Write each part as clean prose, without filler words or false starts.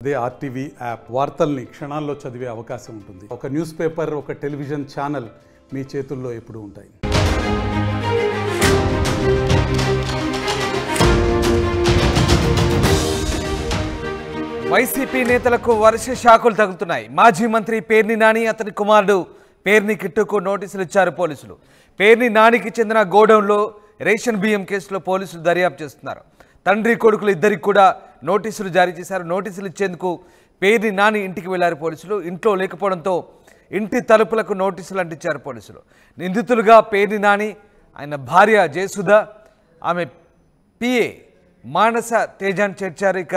అదే RTV app వార్తల్ని క్షణాల్లో చదివే అవకాశం ఉంటుంది. ఒక న్యూస్ పేపర్, ఒక టెలివిజన్ ఛానల్ మీ చేతుల్లో ఎప్పుడూ ఉంటాయి. వైసీపీ నేతలకు వరుస షాకులు తగులుతున్నాయి. మాజీ మంత్రి పేర్ని నాని, అతని కుమారుడు పేర్ని కిట్టుకు నోటీసులు ఇచ్చారు పోలీసులు. పేర్ని నానికి చెందిన గోడౌన్లో రేషన్ బియ్యం కేసులో పోలీసులు దర్యాప్తు చేస్తున్నారు. తండ్రి కొడుకులు ఇద్దరికి కూడా నోటీసులు జారీ చేశారు. నోటీసులు ఇచ్చేందుకు పేర్ని నాని ఇంటికి వెళ్లారు పోలీసులు. ఇంట్లో లేకపోవడంతో ఇంటి తలుపులకు నోటీసులు అంటించారు పోలీసులు. నిందితులుగా పేర్ని నాని, ఆయన భార్య జయసుధ, ఆమె పిఏ మానస తేజాన్ని చేర్చారు. ఇక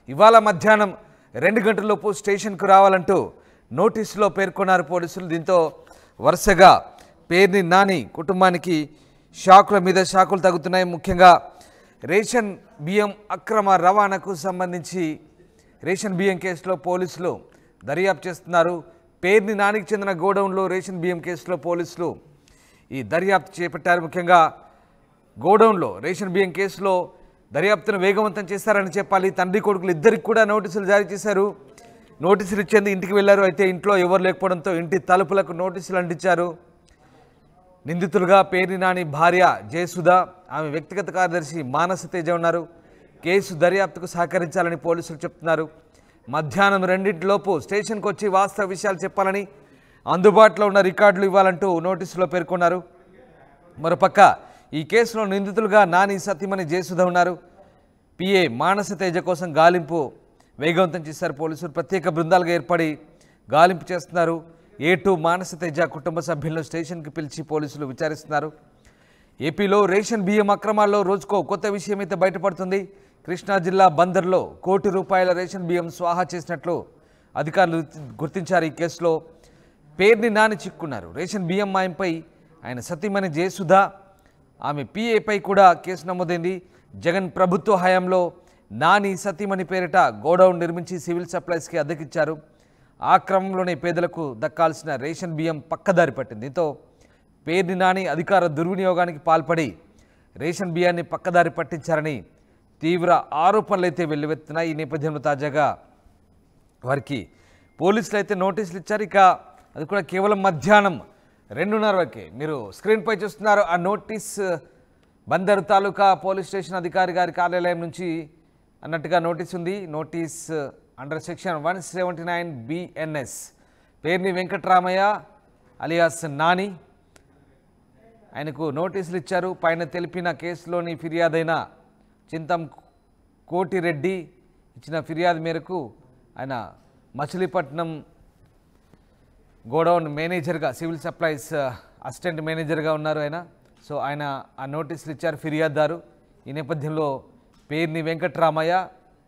ఇవాళ మధ్యాహ్నం 2 గంటలలోపు స్టేషన్కు రావాలంటూ నోటీసులో పేర్కొన్నారు పోలీసులు. దీంతో వరుసగా పేర్ని నాని కుటుంబానికి షాకుల మీద షాకులు తగ్గుతున్నాయి. ముఖ్యంగా రేషన్ బియ్యం అక్రమ రవాణాకు సంబంధించి రేషన్ బియ్యం కేసులో పోలీసులు దర్యాప్తు చేస్తున్నారు. పేర్ని నానికి చెందిన గోడౌన్లో రేషన్ బియ్యం కేసులో పోలీసులు ఈ దర్యాప్తు చేపట్టారు. ముఖ్యంగా గోడౌన్లో రేషన్ బియ్యం కేసులో దర్యాప్తును వేగవంతం చేశారని చెప్పాలి. తండ్రి కొడుకులు ఇద్దరికి కూడా నోటీసులు జారీ చేశారు. నోటీసులు ఇచ్చేందుకు ఇంటికి వెళ్లారు. అయితే ఇంట్లో ఎవరు లేకపోవడంతో ఇంటి తలుపులకు నోటీసులు అంటించారు. నిందితులుగా పేర్ని నాని భార్య జయసుధ, ఆమె వ్యక్తిగత కార్యదర్శి మానస తేజ ఉన్నారు. కేసు దర్యాప్తుకు సహకరించాలని పోలీసులు చెప్తున్నారు. మధ్యాహ్నం 2 స్టేషన్కు వచ్చి వాస్తవ విషయాలు చెప్పాలని, అందుబాటులో ఉన్న రికార్డులు ఇవ్వాలంటూ నోటీసులో పేర్కొన్నారు. మరోపక్క ఈ కేసులో నిందితులుగా నాని సతీమణి జయసుధ ఉన్నారు. పిఏ మానస తేజ కోసం గాలింపు వేగవంతం చేశారు పోలీసులు. ప్రత్యేక బృందాలుగా ఏర్పడి గాలింపు చేస్తున్నారు. A2 మానస తేజ కుటుంబ సభ్యులను స్టేషన్కి పిలిచి పోలీసులు విచారిస్తున్నారు. ఏపీలో రేషన్ బియ్యం అక్రమాల్లో రోజుకో కొత్త విషయం అయితే బయటపడుతుంది. కృష్ణా జిల్లా బందర్లో ₹1 రేషన్ బియ్యం స్వాహా చేసినట్లు అధికారులు గుర్తించారు. ఈ కేసులో పేర్ని నాని చిక్కున్నారు. రేషన్ బియ్యం మాయంపై ఆయన సతీమణి జయసుధ, ఆమె పిఏపై కూడా కేసు నమోదైంది. జగన్ ప్రభుత్వ హయాంలో నాని సతీమణి పేరిట గోడౌన్ నిర్మించి సివిల్ సప్లైస్కి అద్దెకిచ్చారు. ఆ క్రమంలోనే పేదలకు దక్కాల్సిన రేషన్ బియ్యం పక్కదారి పట్టింది. దీంతో పేర్ని నాని అధికార దుర్వినియోగానికి పాల్పడి రేషన్ బియ్యాన్ని పక్కదారి పట్టించారని తీవ్ర ఆరోపణలు అయితే వెల్లువెత్తున్నాయి. ఈ నేపథ్యంలో తాజాగా వారికి పోలీసులు అయితే నోటీసులు ఇచ్చారు. ఇక అది కూడా కేవలం మధ్యాహ్నం 2:30కే. మీరు స్క్రీన్పై చూస్తున్నారు. ఆ notice Bandar taluka police station అధికారి గారి కార్యాలయం నుంచి అన్నట్టుగా నోటీస్ ఉంది. Notice under section 179 BNS Perni Venkataramaiah alias Nani, ఆయనకు నోటీసులు ఇచ్చారు. పైన తెలిపిన కేసులోని ఫిర్యాదైన చింతం కోటిరెడ్డి ఇచ్చిన ఫిర్యాదు మేరకు ఆయన మచిలీపట్నం గోడౌన్ మేనేజర్గా, సివిల్ సప్లైస్ అసిస్టెంట్ మేనేజర్గా ఉన్నారు ఆయన. సో ఆయన ఆ నోటీసులు ఇచ్చారు ఫిర్యాదుదారు. ఈ నేపథ్యంలో పేర్ని వెంకట్రామయ్య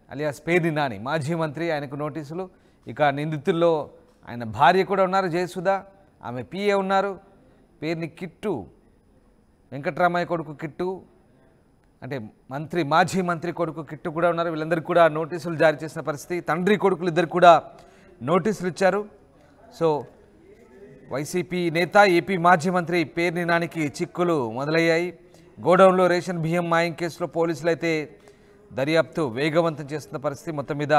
అలియాస్ పేర్ని నాని మాజీ మంత్రి, ఆయనకు నోటీసులు. ఇక నిందితుల్లో ఆయన భార్య కూడా ఉన్నారు జయసుధ, ఆమె పిఏ ఉన్నారు. పేర్ని కిట్టు, వెంకట్రామయ్య కొడుకు కిట్టు, అంటే మాజీ మంత్రి కొడుకు కిట్టు కూడా ఉన్నారు. వీళ్ళందరికీ కూడా నోటీసులు జారీ చేసిన పరిస్థితి. తండ్రి కొడుకులు ఇద్దరికి కూడా నోటీసులు ఇచ్చారు. సో వైసీపీ నేత, ఏపీ మాజీ మంత్రి పేర్ని నానికి చిక్కులు మొదలయ్యాయి. గోడౌన్లో రేషన్ బియ్యం మాయం కేసులో పోలీసులు అయితే దర్యాప్తు వేగవంతం చేస్తున్న పరిస్థితి. మొత్తం మీద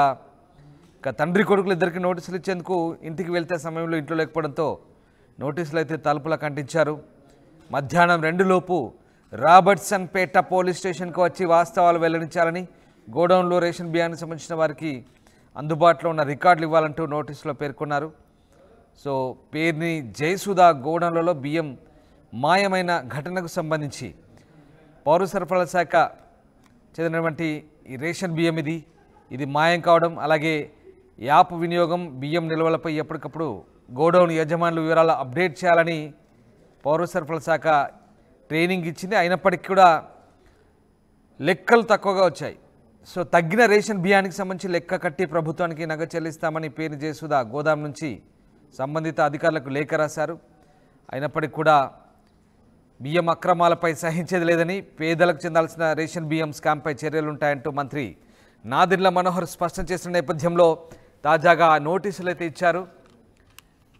ఇక తండ్రి కొడుకులు ఇద్దరికి నోటీసులు ఇచ్చేందుకు ఇంటికి వెళ్తే సమయంలో ఇంట్లో లేకపోవడంతో నోటీసులు అయితే తలుపులకు అంటించారు. మధ్యాహ్నం 2 రాబర్ట్సన్ పేట పోలీస్ స్టేషన్కు వచ్చి వాస్తవాలు వెల్లడించాలని, గోడౌన్లో రేషన్ బియ్యానికి సంబంధించిన వారికి అందుబాటులో ఉన్న రికార్డులు ఇవ్వాలంటూ నోటీసులో పేర్కొన్నారు. సో పేర్ని జయసుధ గోడౌన్లలో బియ్యం మాయమైన ఘటనకు సంబంధించి పౌర సరఫరాల శాఖ చెందినటువంటి ఈ రేషన్ బియ్యం ఇది మాయం కావడం, అలాగే యాప్ వినియోగం, బియ్యం నిల్వలపై ఎప్పటికప్పుడు గోడౌన్ యజమానుల వివరాలు అప్డేట్ చేయాలని పౌర సరఫరాల శాఖ ట్రైనింగ్ ఇచ్చింది. అయినప్పటికీ కూడా లెక్కలు తక్కువగా వచ్చాయి. సో తగ్గిన రేషన్ బియ్యానికి సంబంధించి లెక్క కట్టి ప్రభుత్వానికి నగదు చెల్లిస్తామని పేర్ని జయసుధ గోదాం నుంచి సంబంధిత అధికారులకు లేఖ రాశారు. అయినప్పటికీ కూడా బియ్యం అక్రమాలపై సహించేది లేదని, పేదలకు చెందాల్సిన రేషన్ బియ్యం స్కామ్పై చర్యలుంటాయంటూ మంత్రి నాదెండ్ల మనోహర్ స్పష్టం చేసిన నేపథ్యంలో తాజాగా నోటీసులు అయితే ఇచ్చారు.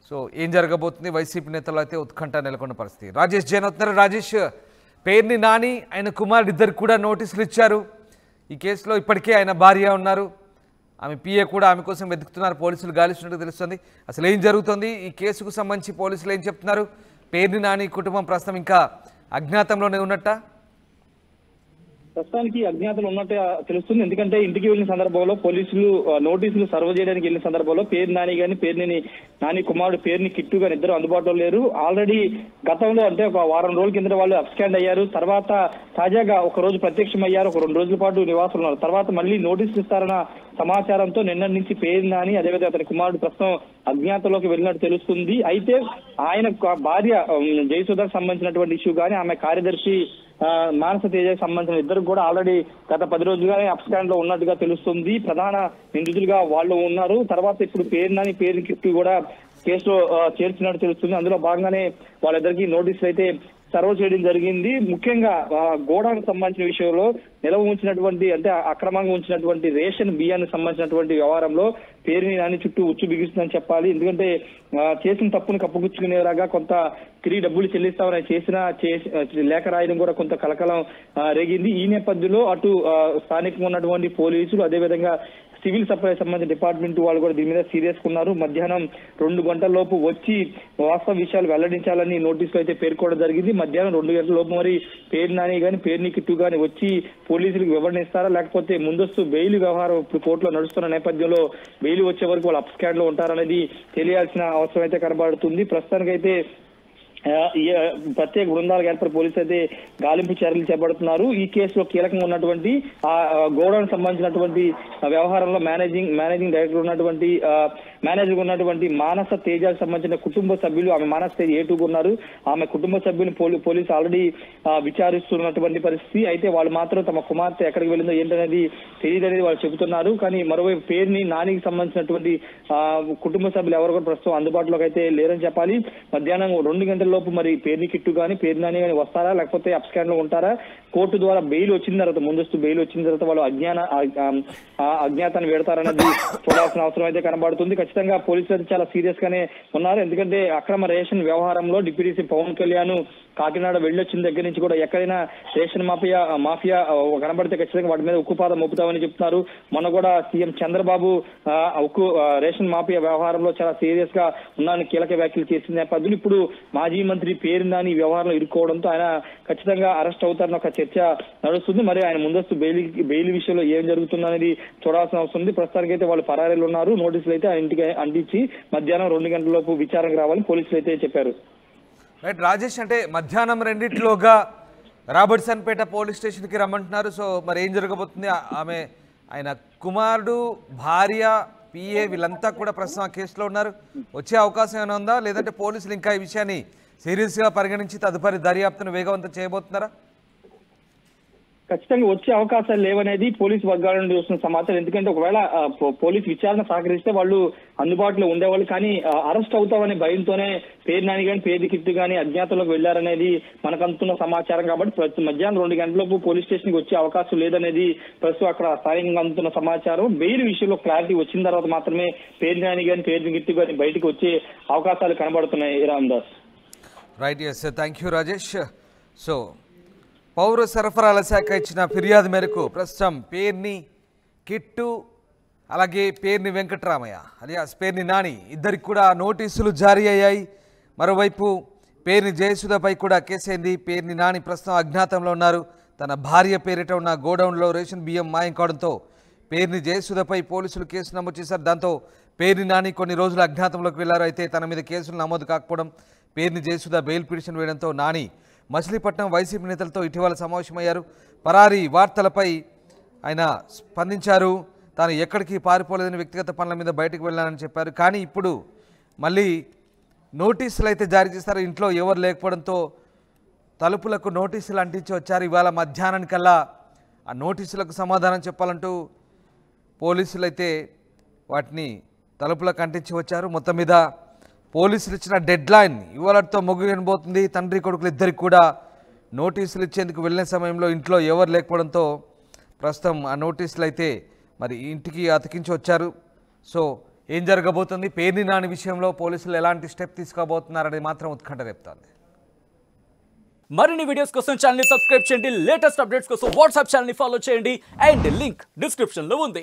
సో ఏం జరగబోతుంది? వైసీపీ నేతలు అయితే ఉత్కంఠ నెలకొన్న పరిస్థితి. రాజేష్ జైన్ అవుతున్నారు. రాజేష్, పేర్ని నాని ఆయన కుమారుడు ఇద్దరు కూడా నోటీసులు ఇచ్చారు. ఈ కేసులో ఇప్పటికే ఆయన భార్య ఉన్నారు, ఆమె పిఏ కూడా ఆమె కోసం వెతుకుతున్నారు, పోలీసులు గాలిస్తున్నట్టు తెలుస్తుంది. అసలు ఏం జరుగుతుంది, ఈ కేసుకు సంబంధించి పోలీసులు ఏం చెప్తున్నారు? పేర్ని నాని కుటుంబం ప్రస్తుతం ఇంకా అజ్ఞాతంలోనే ఉన్నట్టా? ప్రస్తుతానికి అజ్ఞాతం ఉన్నట్టు తెలుస్తుంది. ఎందుకంటే ఇంటికి వెళ్ళిన సందర్భంలో పోలీసులు నోటీసులు సర్వ్ చేయడానికి వెళ్ళిన సందర్భంలో పేర్ని నాని గాని పేర్ని నాని కుమారుడు పేర్ని కిట్టు గాని ఇద్దరు అందుబాటులో లేరు. ఆల్రెడీ గతంలో అంటే ఒక వారం రోజుల కింద వాళ్ళు అబ్స్కాండ్ అయ్యారు. తర్వాత తాజాగా ఒక రోజు ప్రత్యక్షమయ్యారు, ఒక 2 రోజుల పాటు నివాసం ఉన్నారు. తర్వాత మళ్ళీ నోటీసులు ఇస్తారన్న సమాచారంతో నిన్న నుంచి పేర్ని నాని అదేవిధంగా అతని కుమారుడు ప్రస్తుతం అజ్ఞాతంలోకి వెళ్ళినట్టు తెలుస్తుంది. అయితే ఆయన భార్య జయసుధకు సంబంధించినటువంటి ఇష్యూ కానీ ఆమె కార్యదర్శి మానస తేజకు సంబంధించిన ఇద్దరు కూడా ఆల్రెడీ గత 10 రోజులుగానే అబ్స్కాండ్ లో ఉన్నట్టుగా తెలుస్తుంది. ప్రధాన నిందితులుగా వాళ్ళు ఉన్నారు. తర్వాత ఇప్పుడు పేర్ని నాని పేర్ని కిట్టు కూడా కేసులో చేర్చినట్టు తెలుస్తుంది. అందులో భాగంగానే వాళ్ళిద్దరికి నోటీసులు అయితే సర్వ్ చేయడం జరిగింది. ముఖ్యంగా గోడాకు సంబంధించిన విషయంలో నిలవ ఉంచినటువంటి అంటే అక్రమంగా ఉంచినటువంటి రేషన్ బియ్యానికి సంబంధించినటువంటి వ్యవహారంలో పేర్ని నాని చుట్టూ ఉచ్చు బిగిస్తుందని చెప్పాలి. ఎందుకంటే చేసిన తప్పును కప్పుపుచ్చుకునేలాగా కొంత తిరిగి డబ్బులు చెల్లిస్తామని చేసిన లేఖ రాయడం కూడా కొంత కలకలం రేగింది. ఈ నేపథ్యంలో అటు స్థానికంగా ఉన్నటువంటి పోలీసులు అదేవిధంగా సివిల్ సప్లై సంబంధించిన డిపార్ట్మెంట్ వాళ్ళు కూడా దీని మీద సీరియస్ ఉన్నారు. మధ్యాహ్నం 2 గంటల లోపు వచ్చి వాస్తవ విషయాలు వెల్లడించాలని నోటీసులు అయితే పేర్కోవడం జరిగింది. మధ్యాహ్నం 2 గంటల లోపు మరి పేర్ని నాని కానీ పేర్ని కిట్టు కానీ వచ్చి పోలీసులకు వివరణ ఇస్తారా, లేకపోతే ముందస్తు బెయిల్ వ్యవహారం ఇప్పుడు కోర్టులో నడుస్తున్న నేపథ్యంలో బెయిల్ వచ్చే వరకు వాళ్ళు అప్స్కాండ్ లో ఉంటారనేది తెలియాల్సిన అవసరం అయితే కనబడుతుంది. ప్రస్తుతానికైతే ప్రత్యేక బృందాలకు ఏర్పడి పోలీసులు అయితే గాలింపు చర్యలు చేపడుతున్నారు. ఈ కేసులో కీలకంగా ఉన్నటువంటి ఆ గోడౌన్ సంబంధించినటువంటి వ్యవహారంలో మేనేజింగ్ డైరెక్టర్ ఉన్నటువంటి మానస తేజకు సంబంధించిన కుటుంబ సభ్యులు, ఆమె మానస తేజ ఏటుకు ఉన్నారు. ఆమె కుటుంబ సభ్యులు పోలీసు ఆల్రెడీ విచారిస్తున్నటువంటి పరిస్థితి. అయితే వాళ్ళు మాత్రం తమ కుమార్తె ఎక్కడికి వెళ్ళిందో ఏంటనేది తెలియదనేది వాళ్ళు చెబుతున్నారు. కానీ మరోవైపు పేర్ని నానికి సంబంధించినటువంటి కుటుంబ సభ్యులు ఎవరు కూడా ప్రస్తుతం అందుబాటులోకి అయితే లేరని చెప్పాలి. మధ్యాహ్నం 2 గంటల లోపు మరి పేర్ని కిట్టు కానీ పేర్ని నాని కానీ వస్తారా, లేకపోతే అప్స్కాండ్ లో ఉంటారా? కోర్టు ద్వారా బెయిల్ వచ్చిన తర్వాత ముందస్తు బెయిల్ వచ్చిన తర్వాత వాళ్ళు అజ్ఞాతాన్ని పెడతారన్నది చూడాల్సిన అవసరం అయితే కనబడుతుంది. ఖచ్చితంగా పోలీసులు అయితే చాలా సీరియస్ గానే ఉన్నారు. ఎందుకంటే అక్రమ రేషన్ వ్యవహారంలో డిప్యూటీ సీఎం పవన్ కళ్యాణ్ కాకినాడ వెళ్ళొచ్చిన దగ్గర నుంచి కూడా ఎక్కడైనా రేషన్ మాఫియా కనబడితే ఖచ్చితంగా వాటి మీద ఉక్కుపాదం మోపుతామని చెప్తున్నారు. మొన్న కూడా సీఎం చంద్రబాబు రేషన్ మాఫియా వ్యవహారంలో చాలా సీరియస్ గా ఉన్నారని కీలక వ్యాఖ్యలు చేసిన నేపథ్యంలో ఇప్పుడు మాజీ మంత్రి పేర్ని నాని వ్యవహారంలో ఇరుక్కోవడంతో ఆయన ఖచ్చితంగా అరెస్ట్ అవుతారని ఒక చర్చ నడుస్తుంది. మరి ఆయన ముందస్తు బెయిల్ విషయంలో ఏం జరుగుతుందనేది చూడాల్సిన అవసరం ఉంది. ప్రస్తుతానికైతే వాళ్ళు పరారీలు ఉన్నారు. నోటీసులు అయితే ఆయన ఇంటికి అందించి మధ్యాహ్నం 2 గంటల లోపు విచారణకు రావాలని పోలీసులు అయితే చెప్పారు. రైట్ రాజేష్, అంటే మధ్యాహ్నం 2 రాబర్ట్సన్పేట పోలీస్ స్టేషన్కి రమ్మంటున్నారు. సో మరి ఏం జరగబోతుంది? ఆయన కుమారుడు, భార్య, పిఏ వీళ్ళంతా కూడా ప్రస్తుతం ఆ కేసులో ఉన్నారు. వచ్చే అవకాశం ఏమైనా ఉందా, లేదంటే పోలీసులు ఇంకా ఈ విషయాన్ని సీరియస్గా పరిగణించి తదుపరి దర్యాప్తును వేగవంతం చేయబోతున్నారా? ఖచ్చితంగా వచ్చే అవకాశాలు లేవనేది పోలీసు వర్గాల నుండి వస్తున్న సమాచారం. ఎందుకంటే ఒకవేళ పోలీసు విచారణ సహకరిస్తే వాళ్ళు అందుబాటులో ఉండేవాళ్ళు. కానీ అరెస్ట్ అవుతామనే భయంతోనే పేర్ని నాని కానీ పేర్ని కిట్టు కానీ అజ్ఞాతంలోకి వెళ్లారనేది మనకు అందుతున్న సమాచారం. కాబట్టి మధ్యాహ్నం 2 గంటలకు పోలీస్ స్టేషన్ కి వచ్చే అవకాశం లేదనేది ప్రస్తుతం అక్కడ స్థానికంగా అందుతున్న సమాచారం. బెయిల్ విషయంలో క్లారిటీ వచ్చిన తర్వాత మాత్రమే పేర్ని నాని కానీ పేర్ని కిట్టు కానీ బయటకు వచ్చే అవకాశాలు కనబడుతున్నాయి. Ramdas. Right, yes, thank you Rajesh. So పౌర సరఫరాల శాఖ ఇచ్చిన ఫిర్యాదు మేరకు ప్రస్తుతం పేర్ని కిట్టు అలాగే పేర్ని వెంకటరామయ్య అలియాస్ పేర్ని నాని ఇద్దరికి కూడా నోటీసులు జారీ అయ్యాయి. మరోవైపు పేర్ని జయసుధపై కూడా కేసైంది. పేర్ని నాని ప్రస్తుతం అజ్ఞాతంలో ఉన్నారు. తన భార్య పేరిట ఉన్న గోడౌన్లో రేషన్ బియ్యం మాయం కావడంతో పేర్ని జయసుధపై పోలీసులు కేసు నమోదు చేశారు. దాంతో పేర్ని నాని కొన్ని రోజులు అజ్ఞాతంలోకి వెళ్లారు. అయితే తన మీద కేసులు నమోదు కాకపోవడం, పేర్ని జయసుధ బెయిల్ పిటిషన్ వేయడంతో నాని మచిలీపట్నం వైసీపీ నేతలతో ఇటీవల సమావేశమయ్యారు. పరారీ వార్తలపై ఆయన స్పందించారు. తాను ఎక్కడికి పారిపోలేదని, వ్యక్తిగత పనుల మీద బయటకు వెళ్ళానని చెప్పారు. కానీ ఇప్పుడు మళ్ళీ నోటీసులు అయితే జారీ చేస్తారు. ఇంట్లో ఎవరు లేకపోవడంతో తలుపులకు నోటీసులు అంటించి వచ్చారు. ఇవాళ మధ్యాహ్నానికల్లా ఆ నోటీసులకు సమాధానం చెప్పాలంటూ పోలీసులు అయితే వాటిని తలుపులకు అంటించి వచ్చారు. మొత్తం మీద పోలీసులు ఇచ్చిన డెడ్ లైన్ ఇవాళతో ముగియబోతుంది. తండ్రి కొడుకులు ఇద్దరికి కూడా నోటీసులు ఇచ్చేందుకు వెళ్ళిన సమయంలో ఇంట్లో ఎవరు లేకపోవడంతో ప్రస్తుతం ఆ నోటీసులు అయితే మరి ఇంటికి అతికించి వచ్చారు. సో ఏం జరగబోతుంది, పేర్ని నాని విషయంలో పోలీసులు ఎలాంటి స్టెప్ తీసుకోబోతున్నారనేది మాత్రం ఉత్కంఠ రేపుతోంది. మరిన్ని వీడియోస్ కోసం ఛానల్ ని సబ్స్క్రైబ్ చేయండి. లేటెస్ట్ అప్డేట్స్ కోసం వాట్సాప్ ఛానల్ ని ఫాలో చేయండి. అండ్ లింక్ డిస్క్రిప్షన్ లో ఉంది.